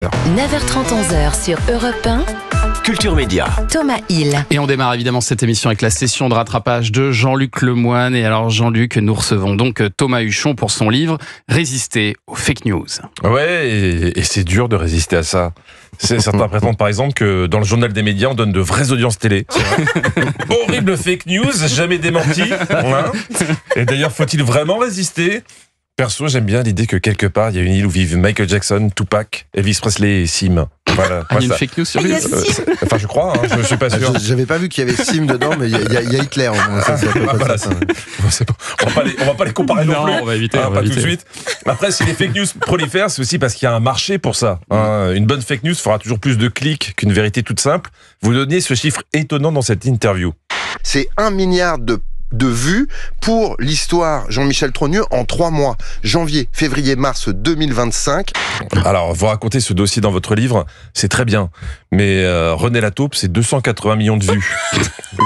9h30, 11h sur Europe 1. Culture Média. Thomas Hill. Et on démarre évidemment cette émission avec la session de rattrapage de Jean-Luc Lemoine. Et alors Jean-Luc, nous recevons donc Thomas Huchon pour son livre « Résister aux fake news ». Ouais, et c'est dur de résister à ça. Certains prétendent par exemple que dans le journal des médias, on donne de vraies audiences télé. Horrible fake news, jamais démenti. Hein. Et d'ailleurs, faut-il vraiment résister ? Perso, j'aime bien l'idée que quelque part, il y a une île où vivent Michael Jackson, Tupac, Elvis Presley et Sim. Voilà. Il y a une fake news sur lui. Enfin, je crois, hein, je suis pas sûr. J'avais pas vu qu'il y avait Sim dedans, mais il y a Hitler. Au moins, ça, Voilà, on va pas les comparer non plus. On va éviter. Pas tout de suite. Après, si les fake news prolifèrent, c'est aussi parce qu'il y a un marché pour ça. Hein. Une bonne fake news fera toujours plus de clics qu'une vérité toute simple. Vous donnez ce chiffre étonnant dans cette interview. C'est 1 milliard de vues pour l'histoire Jean-Michel Trogneux en 3 mois. Janvier, février, mars 2025. Alors, vous racontez ce dossier dans votre livre, c'est très bien. Mais René la taupe, c'est 280 millions de vues.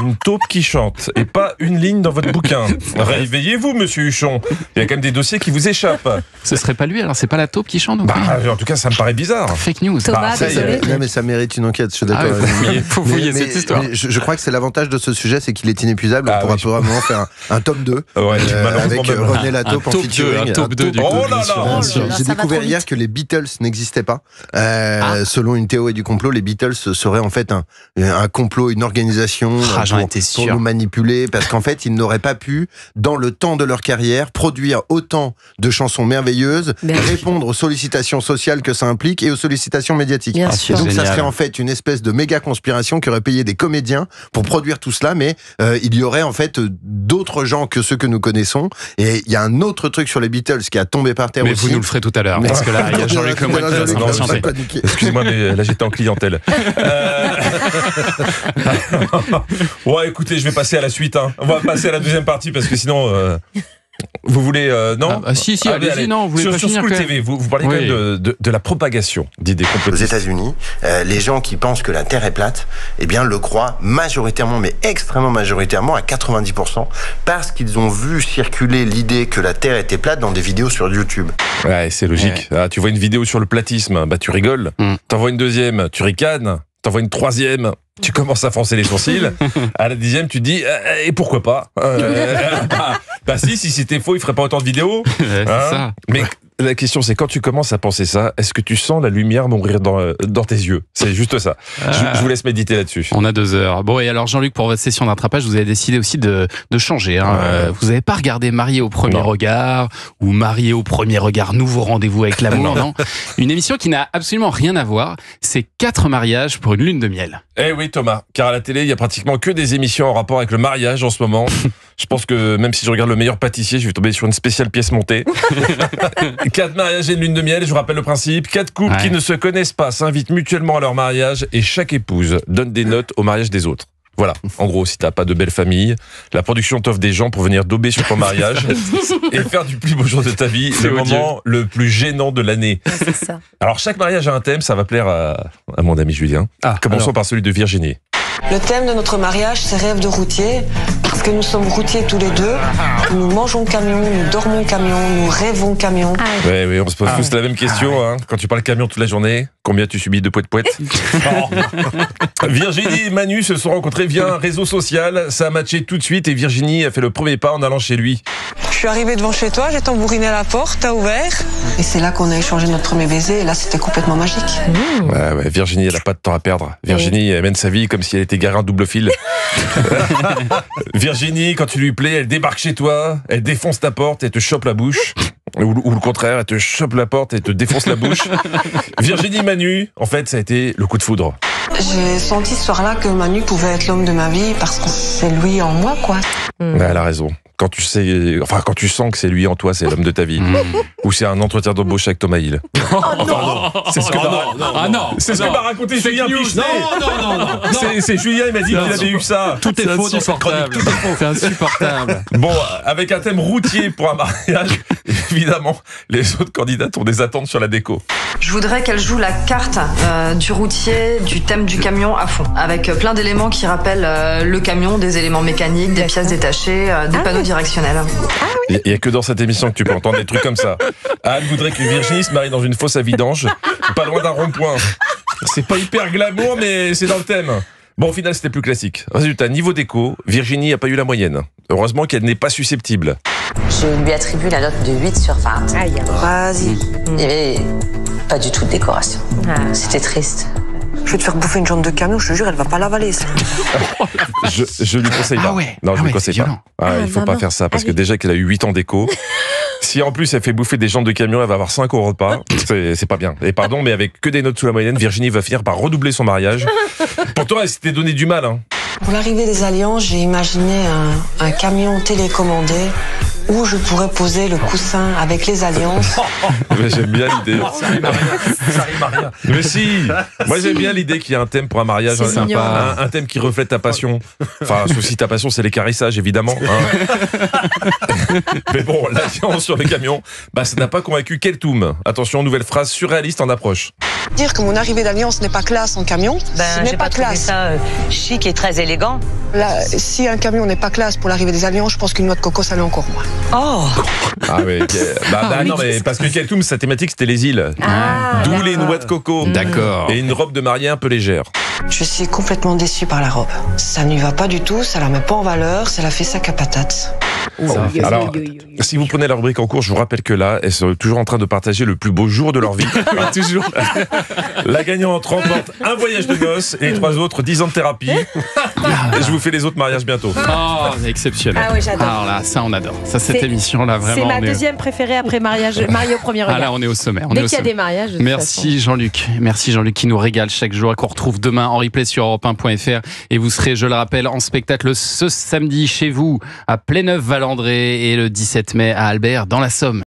Une taupe qui chante, et pas une ligne dans votre bouquin. Réveillez-vous, monsieur Huchon. Il y a quand même des dossiers qui vous échappent. Ce serait pas lui, alors c'est pas la taupe qui chante ou pas En tout cas, ça me paraît bizarre. Fake news. Thomas, désolé. Non, mais ça mérite une enquête, je suis d'accord. Il faut fouiller cette histoire. Mais je crois que c'est l'avantage de ce sujet, c'est qu'il est inépuisable. On pourra probablement faire un tome 2 avec René la taupe en featuring. Un top 2 du coup. Oh là là. J'ai découvert hier que les Beatles n'existaient pas. Selon une théorie du complot, les Beatles seraient en fait un complot, une organisation pour nous manipuler, parce qu'en fait, ils n'auraient pas pu, dans le temps de leur carrière, produire autant de chansons merveilleuses, répondre aux sollicitations sociales que ça implique et aux sollicitations médiatiques. Bien sûr. Donc ça serait en fait une espèce de méga conspiration qui aurait payé des comédiens pour produire tout cela, mais il y aurait en fait d'autres gens que ceux que nous connaissons. Et il y a un autre truc sur les Beatles qui a tombé par terre Mais aussi. vous nous le ferez tout à l'heure, parce que là, il y a Jean-Luc Lemoine qui va s'impatienter. Excusez-moi, mais là j'étais en clientèle. Ouais, écoutez, je vais passer à la suite. Hein. On va passer à la deuxième partie parce que sinon, vous voulez non Si, allez-y, non, vous voulez pas sur finir School TV, vous parlez quand même de la propagation d'idées Aux complotistes. États-Unis, les gens qui pensent que la Terre est plate, eh bien, le croient majoritairement, mais extrêmement majoritairement, à 90%, parce qu'ils ont vu circuler l'idée que la Terre était plate dans des vidéos sur YouTube. Ouais, c'est logique. Ah, tu vois une vidéo sur le platisme, bah tu rigoles. T'en vois une deuxième, tu ricanes. T'en vois une troisième, tu commences à froncer les sourcils. À la 10e, tu te dis et pourquoi pas bah si c'était faux, il ferait pas autant de vidéos. C'est ça. Mais la question, c'est quand tu commences à penser ça, est-ce que tu sens la lumière mourir dans tes yeux ? C'est juste ça. Je vous laisse méditer là-dessus. On a 2 heures. Bon, et alors Jean-Luc, pour votre session d'attrapage, vous avez décidé aussi de changer. Hein. Vous n'avez pas regardé Marié au premier regard ou Marié au premier regard, nouveau rendez-vous avec l'amour, non. Une émission qui n'a absolument rien à voir. C'est 4 mariages pour une lune de miel. Eh oui, Thomas, car à la télé, il y a pratiquement que des émissions en rapport avec le mariage en ce moment. Je pense que même si je regarde Le Meilleur Pâtissier, je vais tomber sur une spéciale pièce montée. 4 mariages et une lune de miel, je vous rappelle le principe. 4 couples qui ne se connaissent pas s'invitent mutuellement à leur mariage et chaque épouse donne des notes au mariage des autres. Voilà, en gros, si t'as pas de belle famille, la production t'offre des gens pour venir dober sur ton mariage et faire du plus beau jour de ta vie, le moment le plus gênant de l'année. C'est ça. Alors chaque mariage a un thème, ça va plaire à mon ami Julien. Commençons par celui de Virginie. Le thème de notre mariage, c'est rêve de routier, parce que nous sommes routiers tous les deux. Nous mangeons camion, nous dormons camion, nous rêvons camion. Oui, on se pose tous la même question. Hein. Quand tu parles camion toute la journée, combien tu subis de poète-poète? Virginie et Manu se sont rencontrés via un réseau social. Ça a matché tout de suite et Virginie a fait le premier pas en allant chez lui. Je suis arrivée devant chez toi, j'ai tambouriné à la porte, t'as ouvert. Et c'est là qu'on a échangé notre premier baiser, et là c'était complètement magique. Ouais, Virginie, elle a pas de temps à perdre. Virginie, elle mène sa vie comme si elle était garée en double fil. Virginie, quand tu lui plais, elle débarque chez toi, elle défonce ta porte et te chope la bouche. Ou le contraire, elle te chope la porte et te défonce la bouche. Virginie, Manu, en fait, ça a été le coup de foudre. J'ai senti ce soir-là que Manu pouvait être l'homme de ma vie parce que c'est lui en moi, quoi. Ouais, elle a raison. Quand tu sens que c'est lui en toi, c'est l'homme de ta vie. Ou c'est un entretien d'embauche avec Thomas Hill. C'est ce que m'a raconté Julien Pichenet. Non. C'est Julien, il m'a dit qu'il avait eu ça. Tout est faux dans cette chronique. C'est insupportable. Bon, avec un thème routier pour un mariage, évidemment, les autres candidates ont des attentes sur la déco. Je voudrais qu'elle joue la carte du routier, du thème du camion à fond, avec plein d'éléments qui rappellent le camion, des éléments mécaniques, des pièces détachées, des panneaux unidirectionnel. Il n'y a que dans cette émission que tu peux entendre des trucs comme ça. Anne voudrait que Virginie se marie dans une fosse à vidange, pas loin d'un rond-point. C'est pas hyper glamour, mais c'est dans le thème. Bon, au final, c'était plus classique. Résultat, niveau déco, Virginie n'a pas eu la moyenne. Heureusement qu'elle n'est pas susceptible. Je lui attribue la note de 8 sur 20. Aïe, vas-y. Il n'y avait pas du tout de décoration. C'était triste. Je vais te faire bouffer une jambe de camion, je te jure, elle va pas l'avaler, ça. Je lui conseille pas. Non, je lui conseille pas. Il faut pas faire ça, parce que déjà qu'elle a eu 8 ans d'éco, si en plus elle fait bouffer des jambes de camion, elle va avoir 5 au repas. C'est pas bien. Et pardon, mais avec que des notes sous la moyenne, Virginie va finir par redoubler son mariage. Pourtant, elle s'était donné du mal. Pour l'arrivée des alliances, j'ai imaginé un camion télécommandé où je pourrais poser le coussin avec les alliances. Mais j'aime bien l'idée. Ça rime à rien. Mais si. Moi j'aime bien l'idée qu'il y a un thème pour un mariage, un thème qui reflète ta passion. Enfin, sauf si ta passion c'est l'équarrissage évidemment. Mais bon, l'alliance sur le camion, ça n'a pas convaincu Keltoum. Attention, nouvelle phrase surréaliste en approche. Dire que mon arrivée d'alliance n'est pas classe en camion, ce n'est pas classe. Ça chic et très élégant. Là, si un camion n'est pas classe pour l'arrivée des alliances, je pense qu'une noix de coco ça l'est encore moins. Oh. Ah oui. Non mais parce que Keltoum, sa thématique c'était les îles. D'où les noix de coco. D'accord. Et une robe de mariée un peu légère. Je suis complètement déçue par la robe. Ça n'y va pas du tout, ça la met pas en valeur, ça la fait sac à patates. Alors, si vous prenez la rubrique en cours, je vous rappelle que là, elles sont toujours en train de partager le plus beau jour de leur vie. Toujours. La gagnante remporte un voyage de noces et les 3 autres 10 ans de thérapie. Et je vous fais les autres mariages bientôt. Oh, c'est exceptionnel. Ah oui, j'adore. Alors là, ça on adore. Ça, cette émission-là, vraiment. C'est ma deuxième préférée après mariage, marié au premier regard. Ah là, on est au sommet. Dès qu'il y a des mariages. Merci Jean-Luc. Merci Jean-Luc qui nous régale chaque jour et qu'on retrouve demain en replay sur europe1.fr. Et vous serez, je le rappelle, en spectacle ce samedi chez vous à Pléneuf-Valandré et le 17 mai à Albert dans la Somme.